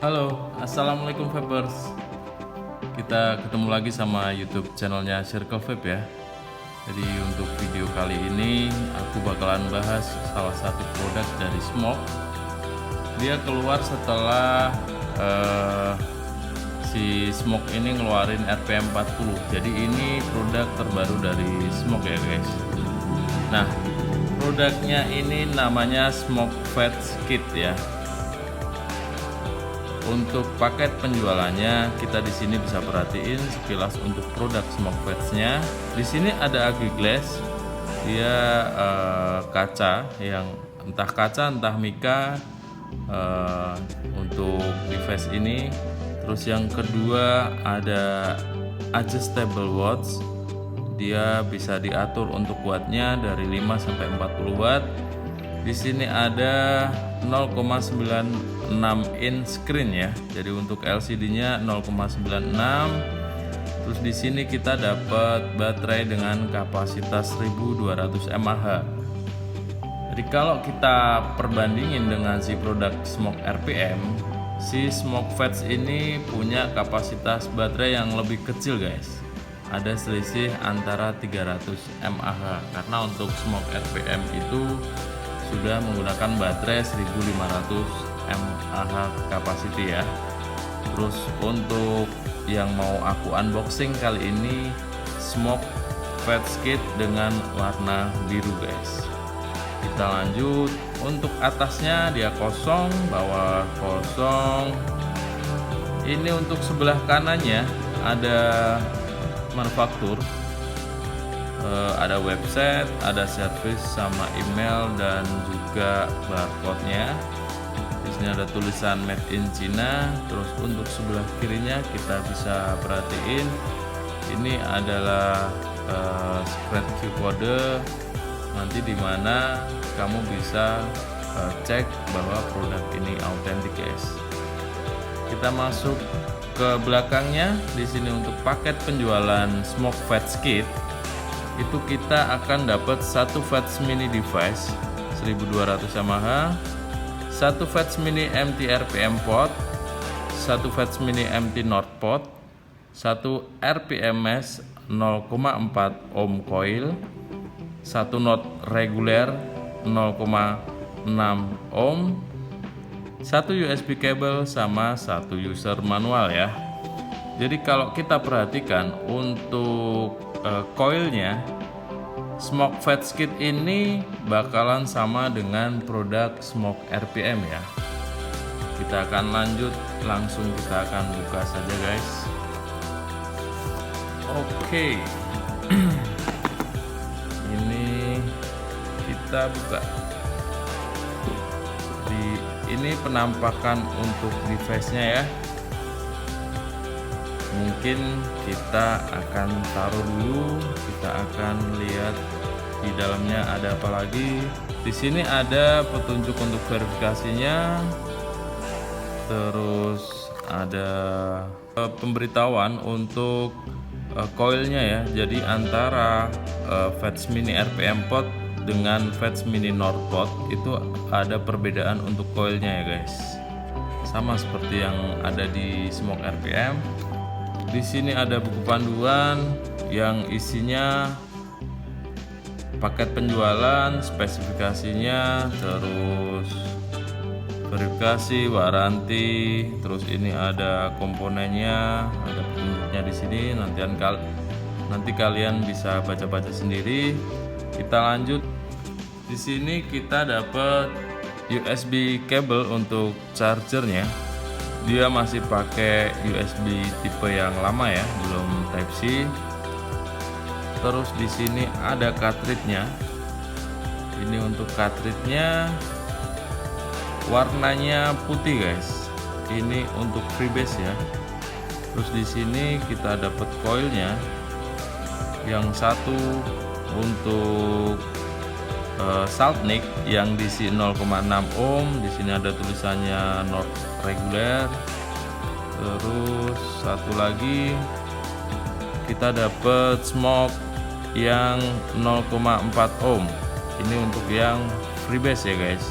Halo, assalamualaikum Vapers. Kita ketemu lagi sama YouTube channelnya Circle Vape ya. Jadi untuk video kali ini aku bakalan bahas salah satu produk dari Smoke. Dia keluar setelah si Smoke ini ngeluarin RPM 40. Jadi ini produk terbaru dari Smoke ya guys. Nah, produknya ini namanya Smoke Fats Kit ya. Untuk paket penjualannya kita di sini bisa perhatiin sekilas untuk produk Smoke Fats-nya. Di sini ada Agi Glass, dia kaca yang entah kaca entah mika untuk device ini. Terus yang kedua ada adjustable watts, dia bisa diatur untuk wattnya dari 5 sampai 40 watt. Di sini ada 0,96 inch screen ya. Jadi untuk LCD-nya 0,96. Terus di sini kita dapat baterai dengan kapasitas 1200 mAh. Jadi kalau kita perbandingin dengan si produk Smoke RPM, si Smoke Fats ini punya kapasitas baterai yang lebih kecil guys. Ada selisih antara 300 mAh karena untuk Smoke RPM itu sudah menggunakan baterai 1500 mAh capacity ya. Terus untuk yang mau aku unboxing kali ini Smoke Fats Kit dengan warna biru guys. Kita lanjut. Untuk atasnya dia kosong, bawah kosong. Ini untuk sebelah kanannya ada manufaktur, ada website, ada service sama email dan juga barcode-nya. Di sini ada tulisan Made in China. Terus untuk sebelah kirinya kita bisa perhatiin ini adalah secret QR code, nanti dimana kamu bisa cek bahwa produk ini autentik guys. Kita masuk ke belakangnya. Di sini untuk paket penjualan Smoke Fats Kit itu kita akan dapat satu Fats Mini device 1200 mAh, satu Fats Mini MT RPM pot, satu Fats Mini MT North pot, satu RPMS 0,4 ohm coil, satu not reguler 0,6 ohm, satu USB cable sama satu user manual ya. Jadi kalau kita perhatikan untuk coilnya Smoke Fats Kit ini bakalan sama dengan produk Smoke RPM ya. Kita akan lanjut, langsung kita akan buka saja guys. Oke. Ini kita buka. Ini penampakan untuk device-nya ya. Mungkin kita akan taruh dulu, kita akan lihat di dalamnya ada apa lagi. Di sini ada petunjuk untuk verifikasinya. Terus ada pemberitahuan untuk coilnya ya. Jadi antara Fats Mini RPM pot dengan Fats Mini North pot itu ada perbedaan untuk coilnya ya guys. Sama seperti yang ada di Smoke RPM. Di sini ada buku panduan yang isinya paket penjualan, spesifikasinya, terus verifikasi, waranti, terus ini ada komponennya, ada petunjuknya di sini. Nanti kalian bisa baca-baca sendiri. Kita lanjut. Di sini kita dapat USB cable untuk chargernya. Dia masih pakai USB tipe yang lama ya, belum Type C. Terus di sini ada cartridge-nya. Ini untuk cartridge-nya warnanya putih guys. Ini untuk freebase ya. Terus di sini kita dapat coilnya. Yang satu untuk Saltnik yang diisi 0,6 ohm. Di sini ada tulisannya not reguler. Terus satu lagi kita dapat Smoke yang 0,4 ohm. Ini untuk yang freebase ya guys,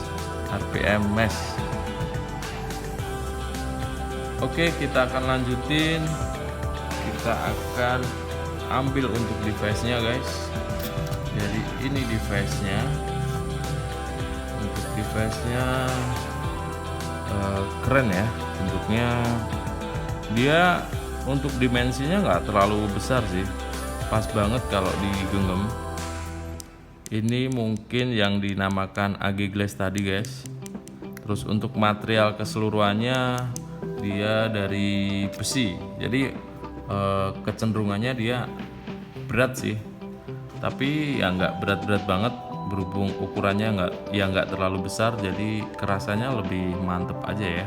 RPM mesh. Oke, kita akan lanjutin. Kita akan ambil untuk device-nya guys. Jadi ini device-nya. Untuk device-nya keren ya bentuknya. Dia untuk dimensinya nggak terlalu besar sih, pas banget kalau digenggam. Ini mungkin yang dinamakan AG Glass tadi guys. Terus untuk material keseluruhannya dia dari besi, jadi kecenderungannya dia berat sih, tapi ya nggak berat-berat banget berhubung ukurannya nggak terlalu besar, jadi kerasanya lebih mantep aja ya.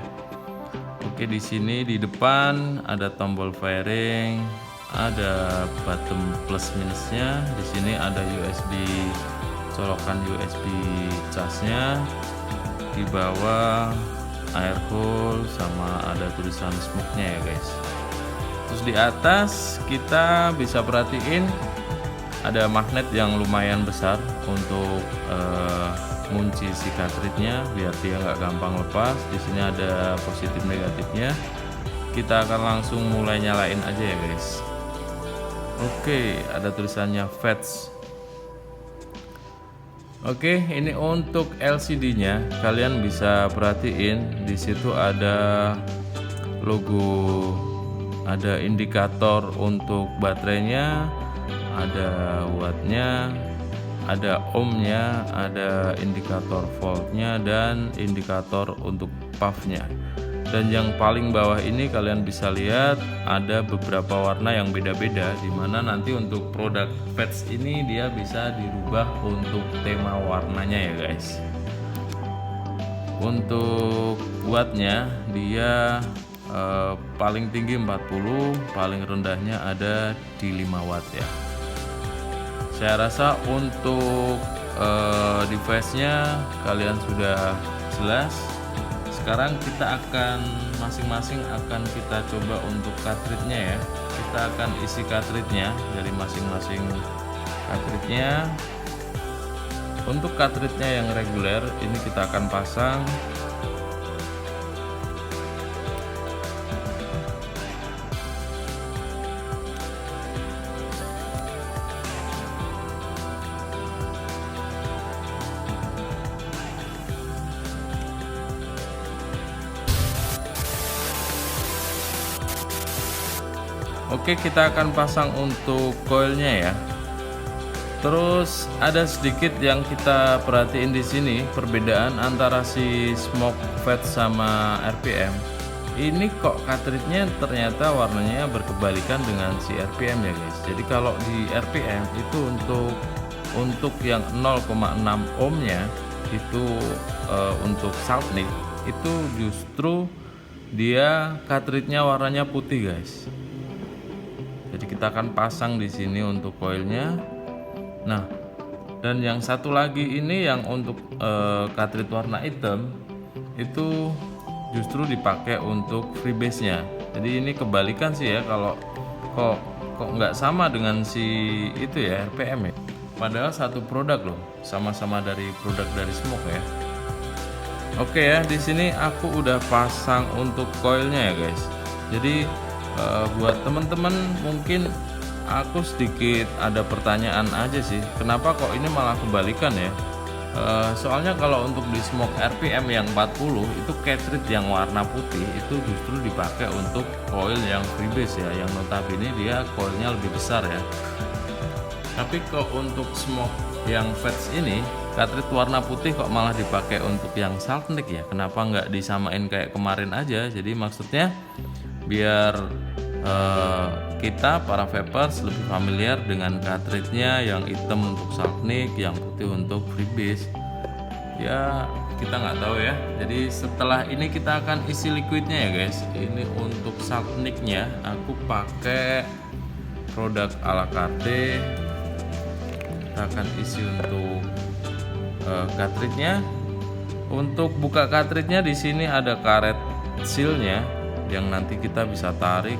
Oke, di sini di depan ada tombol fairing, ada bottom plus minusnya. Di sini ada USB, colokan USB casnya. Di bawah air hole sama ada tulisan smoke-nya ya guys. Terus di atas kita bisa perhatiin ada magnet yang lumayan besar untuk ngunci si cartridge-nya biar dia nggak gampang lepas. Di sini ada positif negatifnya. Kita akan langsung mulai nyalain aja ya guys. Oke, ada tulisannya fetch. Oke, ini untuk LCD-nya. Kalian bisa perhatiin di situ ada logo, ada indikator untuk baterainya, ada wattnya, ada ohmnya, ada indikator voltnya, dan indikator untuk puff-nya. Dan yang paling bawah ini kalian bisa lihat ada beberapa warna yang beda-beda, dimana nanti untuk produk fetch ini dia bisa dirubah untuk tema warnanya ya guys. Untuk wattnya dia paling tinggi 40, paling rendahnya ada di 5 watt ya. Saya rasa untuk device-nya kalian sudah jelas. Sekarang kita akan masing-masing akan kita coba untuk cartridge-nya ya. Kita akan isi cartridge-nya dari masing-masing cartridge-nya. Untuk cartridge-nya yang reguler ini kita akan pasang. Oke, kita akan pasang untuk coilnya ya. Terus ada sedikit yang kita perhatiin di sini, perbedaan antara si smoke fetch sama RPM. Ini kok cartridge-nya ternyata warnanya berkebalikan dengan si RPM ya guys. Jadi kalau di RPM itu untuk yang 0,6 ohmnya itu untuk Saltnik itu justru dia cartridge-nya warnanya putih guys. Jadi kita akan pasang di sini untuk coilnya. Nah, dan yang satu lagi ini yang untuk cartridge warna hitam itu justru dipakai untuk freebase-nya. Jadi ini kebalikan sih ya, kalau kok nggak sama dengan si itu ya RPM ya. Padahal satu produk loh, sama-sama dari produk dari Smoke ya. Oke ya, di sini aku udah pasang untuk coilnya ya guys. Jadi buat teman-teman mungkin aku sedikit ada pertanyaan aja sih, kenapa kok ini malah kebalikan ya. Soalnya kalau untuk di Smoke RPM yang 40 itu cartridge yang warna putih itu justru dipakai untuk coil yang freebase ya, yang notabene dia coilnya lebih besar ya. Tapi kok untuk Smoke yang fetch ini cartridge warna putih kok malah dipakai untuk yang Saltnik ya, kenapa nggak disamain kayak kemarin aja. Jadi maksudnya biar kita para vapers lebih familiar dengan cartridge-nya yang hitam untuk Saltnik, yang putih untuk freebase. Ya kita nggak tahu ya. Jadi setelah ini kita akan isi liquidnya ya guys. Ini untuk Saltnik-nya aku pakai produk ala carte. Kita akan isi untuk cartridge-nya. Untuk buka cartridge-nya di sini ada karet seal-nya yang nanti kita bisa tarik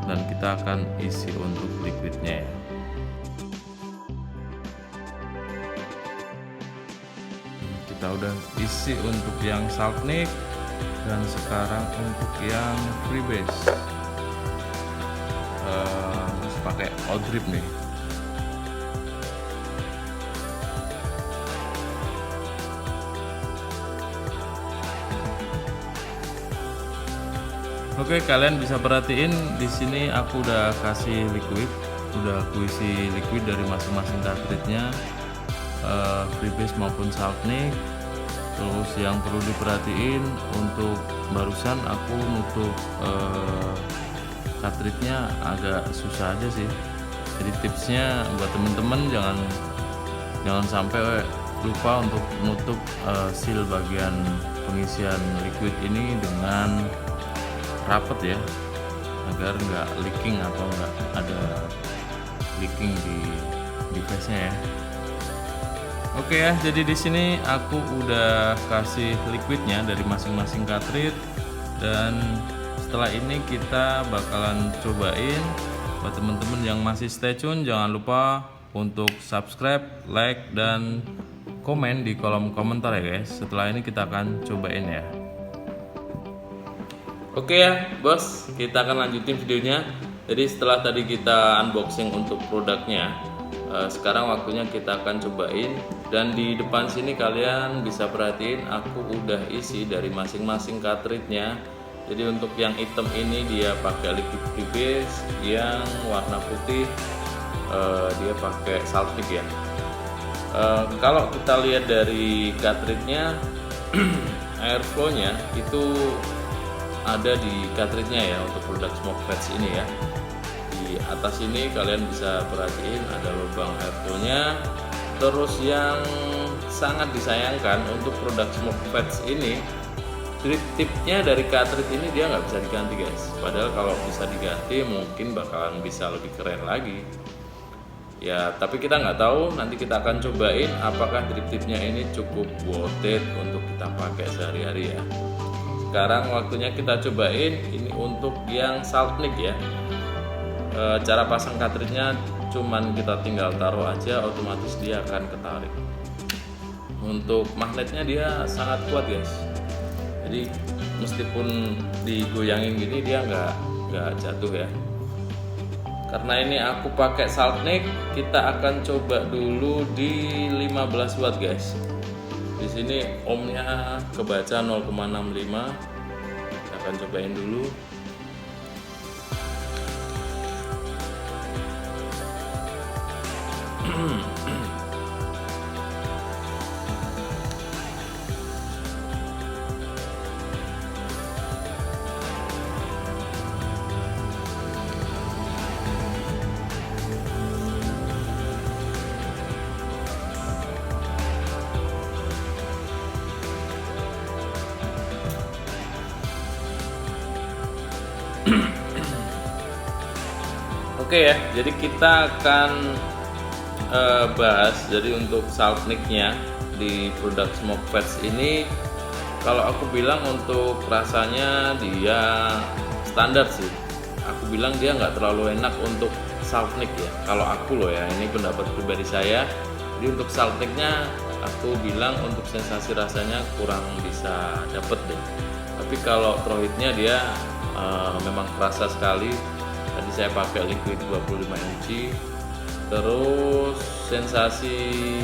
dan kita akan isi untuk liquidnya ya. Kita udah isi untuk yang Saltnik. Dan sekarang untuk yang freebase masih pakai outrip nih. Oke, kalian bisa perhatiin di sini aku udah kasih liquid, udah aku isi liquid dari masing-masing cartridge-nya, freebase maupun saltnik. Terus yang perlu diperhatiin untuk barusan aku nutup cartridge-nya agak susah aja sih. Jadi tipsnya buat temen-temen jangan sampai lupa untuk nutup seal bagian pengisian liquid ini dengan rapet ya, agar nggak leaking atau nggak ada leaking di device-nya ya. Oke ya, jadi di sini aku udah kasih liquidnya dari masing-masing cartridge, dan setelah ini kita bakalan cobain. Buat temen-temen yang masih stay tune, jangan lupa untuk subscribe, like, dan komen di kolom komentar ya guys. Setelah ini kita akan cobain ya. Oke ya bos, kita akan lanjutin videonya. Jadi setelah tadi kita unboxing untuk produknya, sekarang waktunya kita akan cobain. Dan di depan sini kalian bisa perhatiin aku udah isi dari masing-masing cartridge-nya. Jadi untuk yang hitam ini dia pakai liquid freebase, yang warna putih dia pakai saltnik ya. Kalau kita lihat dari cartridge-nya airflow-nya itu ada di cartridge-nya ya untuk produk Smokefats ini ya. Di atas ini kalian bisa perhatiin ada lubang airflow-nya. Terus yang sangat disayangkan untuk produk Smokefats ini, drip tip-nya dari cartridge ini dia nggak bisa diganti guys. Padahal kalau bisa diganti mungkin bakalan bisa lebih keren lagi. Ya, tapi kita nggak tahu, nanti kita akan cobain apakah drip tip-nya ini cukup worth it untuk kita pakai sehari-hari ya. Sekarang waktunya kita cobain ini untuk yang saltnik ya. Cara pasang cartridge-nya cuman kita tinggal taruh aja, otomatis dia akan ketarik. Untuk magnetnya dia sangat kuat guys. Jadi meskipun digoyangin gini dia nggak jatuh ya. Karena ini aku pakai saltnik, kita akan coba dulu di 15 watt guys. Di sini ohmnya kebaca 0,65. Kita akan cobain dulu. Oke ya, jadi kita akan bahas. Jadi untuk saltniknya di produk Smokefats ini, kalau aku bilang untuk rasanya dia standar sih. Aku bilang dia nggak terlalu enak untuk saltnik ya. Kalau aku loh ya, ini pendapat pribadi saya. Jadi untuk saltniknya aku bilang untuk sensasi rasanya kurang bisa dapet deh. Tapi kalau trohitnya dia memang kerasa sekali. Tadi saya pakai liquid 25 inci. Terus sensasi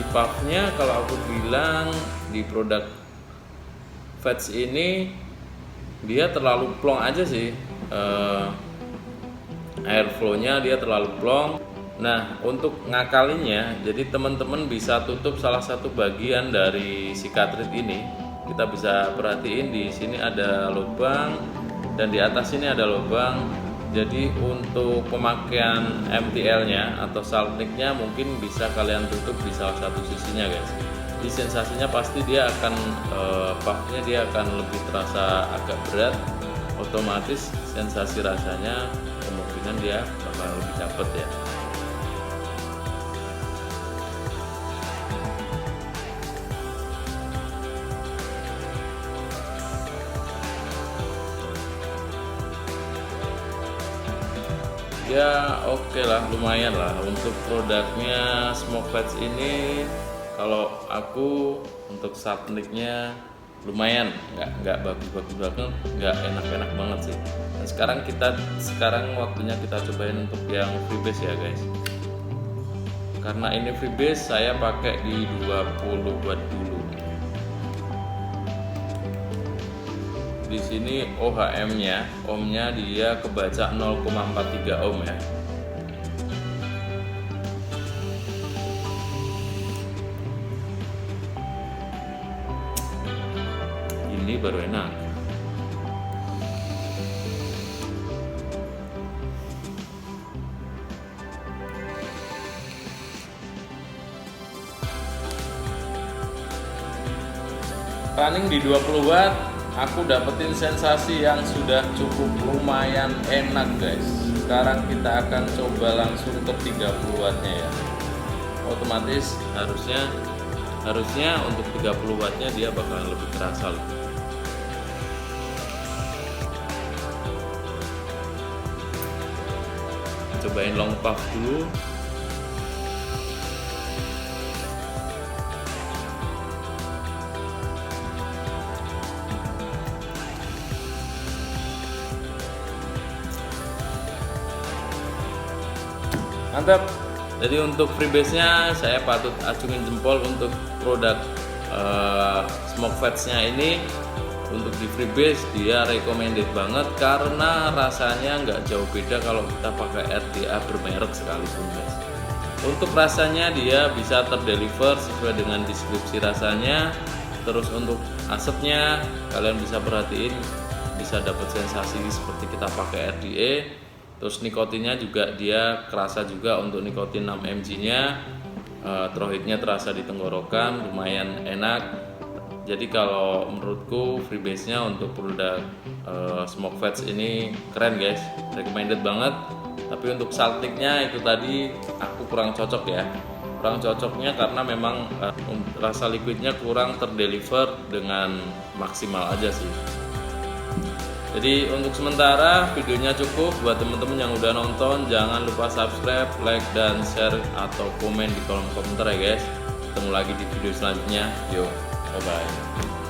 puffnya kalau aku bilang di produk Fats ini dia terlalu plong aja sih. Airflow-nya dia terlalu plong. Nah, untuk ngakalinya, jadi teman-teman bisa tutup salah satu bagian dari si cartridge ini. Kita bisa perhatiin di sini ada lubang dan di atas ini ada lubang. Jadi untuk pemakaian MTL-nya atau saltniknya mungkin bisa kalian tutup di salah satu sisinya guys. Di sensasinya pasti dia akan puffnya dia akan lebih terasa agak berat. Otomatis sensasi rasanya kemungkinan dia bakal lebih dapet ya. Ya oke lah, lumayan lah untuk produknya Smokefats ini. Kalau aku untuk saltniknya lumayan, nggak bagus-bagus banget, nggak enak-enak banget sih. Dan sekarang waktunya kita cobain untuk yang freebase ya guys. Karena ini freebase, saya pakai di 20 watt dulu. Di sini ohmnya dia kebaca 0,43 ohm ya. Ini baru enak. Running di 20 watt, aku dapetin sensasi yang sudah cukup lumayan enak guys. Sekarang kita akan coba langsung ke 30 wattnya ya. Otomatis harusnya untuk 30 wattnya dia bakalan lebih terasa loh. Cobain long puff dulu. Mantap. Jadi untuk freebase-nya saya patut acungin jempol untuk produk smoke fats-nya ini. Untuk di freebase dia recommended banget karena rasanya nggak jauh beda kalau kita pakai RDA bermerek sekalipun guys. Untuk rasanya dia bisa terdeliver sesuai dengan deskripsi rasanya. Terus untuk asapnya kalian bisa perhatiin, bisa dapat sensasi seperti kita pakai RDA. Terus nikotinnya juga dia kerasa juga untuk nikotin 6 mg nya. Throw hit-nya terasa di tenggorokan, lumayan enak. Jadi kalau menurutku freebase-nya untuk produk smoke fats ini keren guys, recommended banget. Tapi untuk saltiknya itu tadi aku kurang cocok ya. Kurang cocoknya karena memang rasa liquidnya kurang terdeliver dengan maksimal aja sih. Jadi untuk sementara videonya cukup. Buat teman-teman yang udah nonton, jangan lupa subscribe, like, dan share atau komen di kolom komentar ya guys. Ketemu lagi di video selanjutnya. Yo, bye bye.